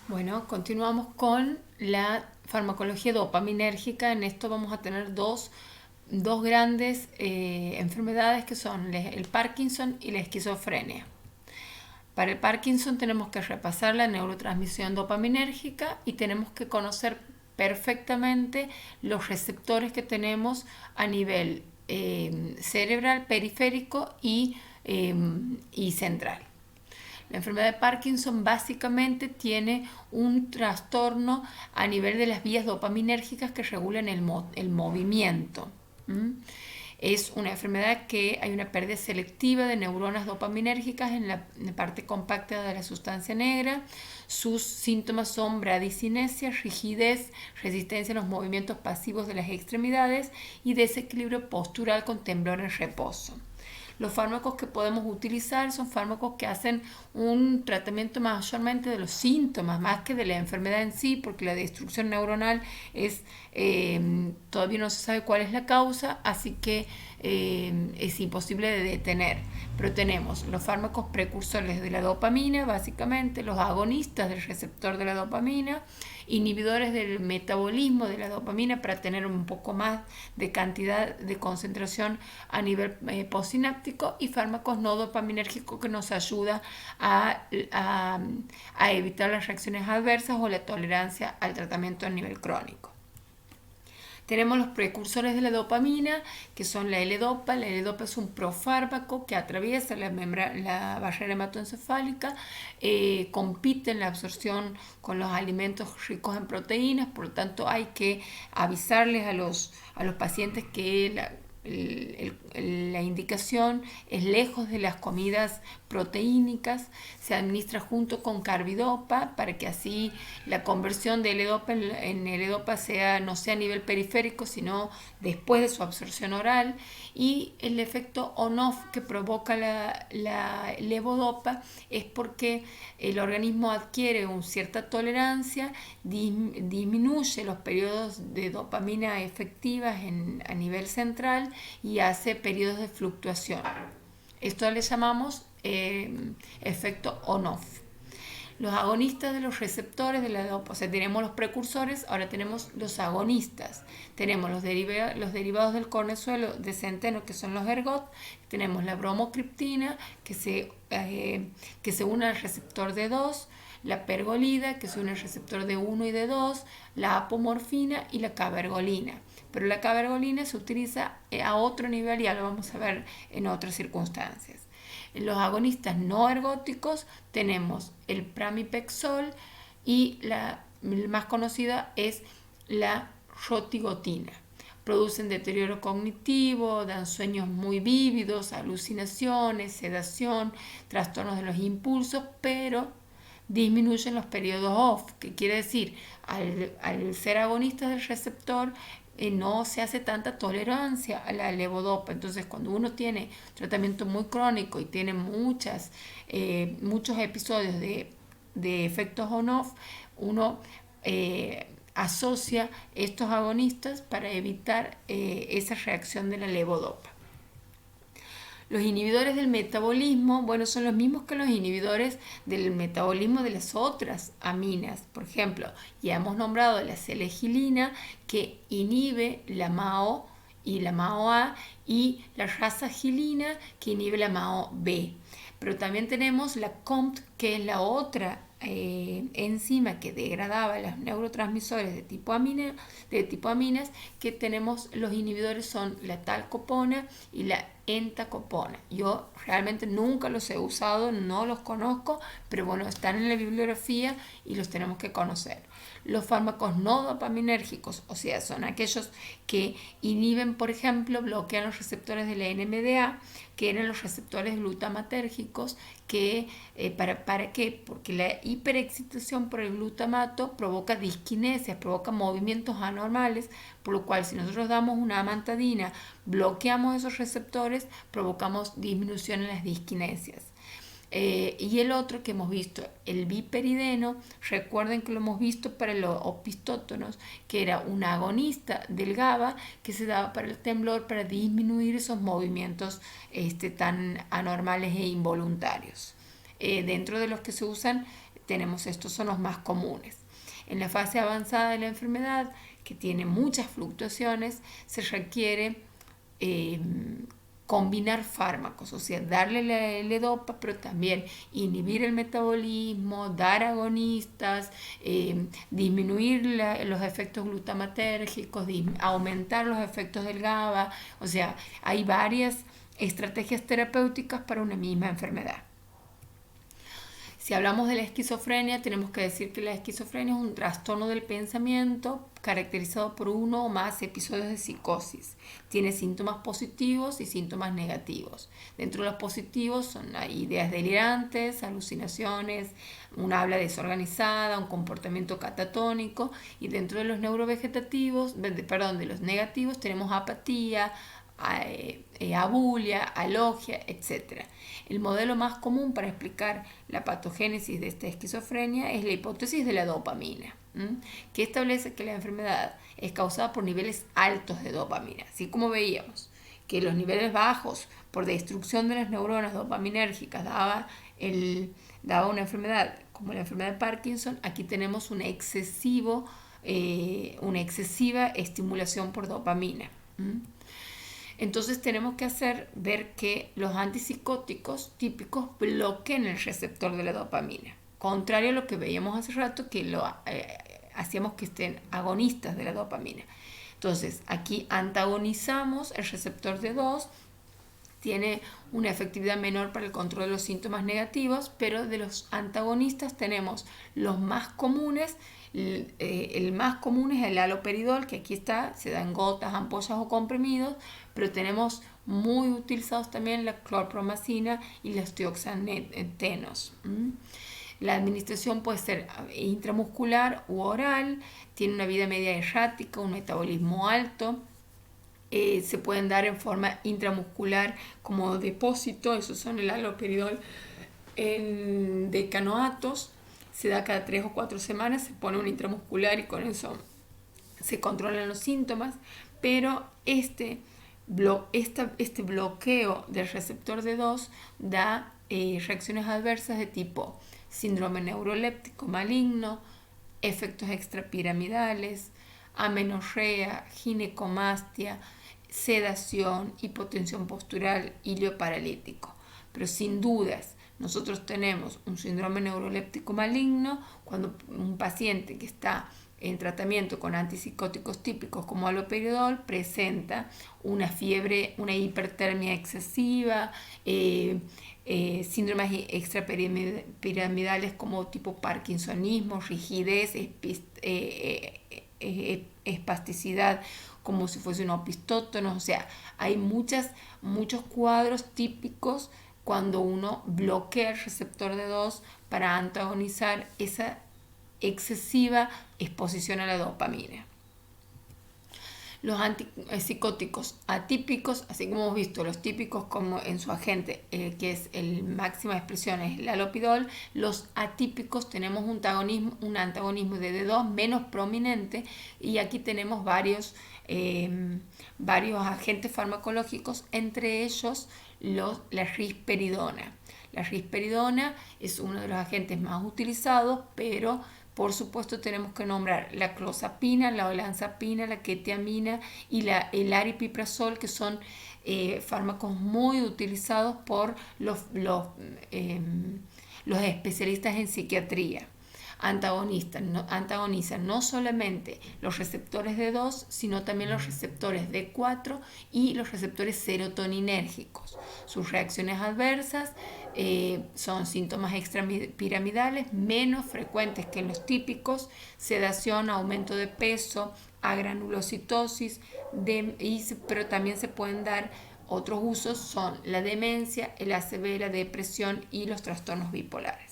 Bueno, continuamos con la farmacología dopaminérgica. En esto vamos a tener dos grandes enfermedades que son el Parkinson y la esquizofrenia. Para el Parkinson tenemos que repasar la neurotransmisión dopaminérgica y tenemos que conocer perfectamente los receptores que tenemos a nivel cerebral, periférico y central. La enfermedad de Parkinson básicamente tiene un trastorno a nivel de las vías dopaminérgicas que regulan el movimiento. ¿Mm? Es una enfermedad que hay una pérdida selectiva de neuronas dopaminérgicas en la parte compacta de la sustancia negra. Sus síntomas son bradicinesia, rigidez, resistencia a los movimientos pasivos de las extremidades y desequilibrio postural con temblor en reposo. Los fármacos que podemos utilizar son fármacos que hacen un tratamiento mayormente de los síntomas, más que de la enfermedad en sí, porque la destrucción neuronal todavía no se sabe cuál es la causa, así que es imposible de detener. Pero tenemos los fármacos precursores de la dopamina, básicamente, los agonistas del receptor de la dopamina, inhibidores del metabolismo de la dopamina para tener un poco más de cantidad de concentración a nivel postsináptico, y fármacos no dopaminérgicos que nos ayuda a evitar las reacciones adversas o la tolerancia al tratamiento a nivel crónico. Tenemos los precursores de la dopamina, que son la L-Dopa. La L-Dopa es un profármaco que atraviesa la barrera hematoencefálica, compite en la absorción con los alimentos ricos en proteínas, por lo tanto hay que avisarles a los pacientes que la indicación es lejos de las comidas proteínicas. Se administra junto con carbidopa para que así la conversión de L-Dopa en L-Dopa no sea a nivel periférico, sino después de su absorción oral. Y el efecto on-off que provoca la levodopa es porque el organismo adquiere una cierta tolerancia, disminuye los periodos de dopamina efectivas a nivel central y hace periodos de fluctuación. Esto le llamamos efecto on-off. Los agonistas de los receptores de la dopa, o sea, tenemos los precursores, ahora tenemos los agonistas. Tenemos los derivados del cornezuelo de centeno, que son los ergot. Tenemos la bromocriptina, que se une al receptor de 2, la pergolida, que se une al receptor de 1 y de 2, la apomorfina y la cabergolina. Pero la cabergolina se utiliza a otro nivel y ya lo vamos a ver en otras circunstancias. En los agonistas no ergóticos tenemos el pramipexol y la más conocida es la rotigotina. Producen deterioro cognitivo, dan sueños muy vívidos, alucinaciones, sedación, trastornos de los impulsos, pero disminuyen los periodos off, que quiere decir, al ser agonistas del receptor, no se hace tanta tolerancia a la levodopa. Entonces, cuando uno tiene tratamiento muy crónico y tiene muchos episodios de efectos on-off, uno asocia estos agonistas para evitar esa reacción de la levodopa. Los inhibidores del metabolismo, bueno, son los mismos que los inhibidores del metabolismo de las otras aminas. Por ejemplo, ya hemos nombrado la selegilina, que inhibe la MAO y la MAO-A, y la rasagilina, que inhibe la MAO-B. Pero también tenemos la COMT, que es la otra enzima que degradaba los neurotransmisores de tipo aminas, que tenemos. Los inhibidores son la talcopona y la entacopona. Yo realmente nunca los he usado, no los conozco, pero bueno, están en la bibliografía y los tenemos que conocer. Los fármacos no dopaminérgicos, o sea, son aquellos que inhiben, por ejemplo, bloquean los receptores de la NMDA, que eran los receptores glutamatérgicos, que ¿para qué? Porque la hiperexcitación por el glutamato provoca disquinesias, provoca movimientos anormales, por lo cual si nosotros damos una amantadina, bloqueamos esos receptores, provocamos disminución en las disquinesias. Y el otro que hemos visto, el biperideno, recuerden que lo hemos visto para los opistótonos, que era un agonista del GABA que se daba para el temblor, para disminuir esos movimientos tan anormales e involuntarios. Dentro de los que se usan tenemos estos, son los más comunes. En la fase avanzada de la enfermedad, que tiene muchas fluctuaciones, se requiere combinar fármacos, o sea, darle la L-Dopa, pero también inhibir el metabolismo, dar agonistas, disminuir los efectos glutamatérgicos, aumentar los efectos del GABA, o sea, hay varias estrategias terapéuticas para una misma enfermedad. Si hablamos de la esquizofrenia, tenemos que decir que la esquizofrenia es un trastorno del pensamiento caracterizado por uno o más episodios de psicosis. Tiene síntomas positivos y síntomas negativos. Dentro de los positivos hay ideas delirantes, alucinaciones, un habla desorganizada, un comportamiento catatónico, y dentro de los de los negativos tenemos apatía, abulia, alogia, etc. El modelo más común para explicar la patogénesis de esta esquizofrenia es la hipótesis de la dopamina, que establece que la enfermedad es causada por niveles altos de dopamina. Así como veíamos que los niveles bajos por destrucción de las neuronas dopaminérgicas daba una enfermedad como la enfermedad de Parkinson, aquí tenemos una excesiva estimulación por dopamina. Entonces tenemos que ver que los antipsicóticos típicos bloquean el receptor de la dopamina, contrario a lo que veíamos hace rato, que hacíamos que estén agonistas de la dopamina. Entonces aquí antagonizamos el receptor D2, tiene una efectividad menor para el control de los síntomas negativos, pero de los antagonistas tenemos los más comunes. El más común es el haloperidol, que aquí está, se da en gotas, ampollas o comprimidos, pero tenemos muy utilizados también la clorpromacina y los tioxantenos. La administración puede ser intramuscular u oral, tiene una vida media errática, un metabolismo alto. Se pueden dar en forma intramuscular como depósito, esos son el haloperidol en decanoatos. Se da cada 3 o 4 semanas, se pone un intramuscular y con eso se controlan los síntomas, pero este bloqueo del receptor D2 da reacciones adversas de tipo síndrome neuroléptico maligno, efectos extrapiramidales, amenorrea, ginecomastia, sedación, hipotensión postural, hilio paralítico. Pero sin dudas, nosotros tenemos un síndrome neuroléptico maligno cuando un paciente que está en tratamiento con antipsicóticos típicos como haloperidol presenta una fiebre, una hipertermia excesiva, síndromes extrapiramidales como tipo parkinsonismo, rigidez, espasticidad como si fuese un opistótono. O sea, hay muchos cuadros típicos cuando uno bloquea el receptor D2 para antagonizar esa excesiva exposición a la dopamina. Los antipsicóticos atípicos, así como hemos visto los típicos como en su agente, que es el máxima expresión, es el halopidol, los atípicos tenemos un antagonismo de D2 menos prominente, y aquí tenemos varios agentes farmacológicos, entre ellos la risperidona. La risperidona es uno de los agentes más utilizados, pero por supuesto tenemos que nombrar la clozapina, la olanzapina, la quetiamina y el aripiprazol, que son fármacos muy utilizados por los especialistas en psiquiatría. Antagonizan no solamente los receptores D2, sino también los receptores D4 y los receptores serotoninérgicos. Sus reacciones adversas son síntomas extrapiramidales menos frecuentes que en los típicos, sedación, aumento de peso, agranulocitosis, pero también se pueden dar otros usos, son la demencia, el ACV, la depresión y los trastornos bipolares.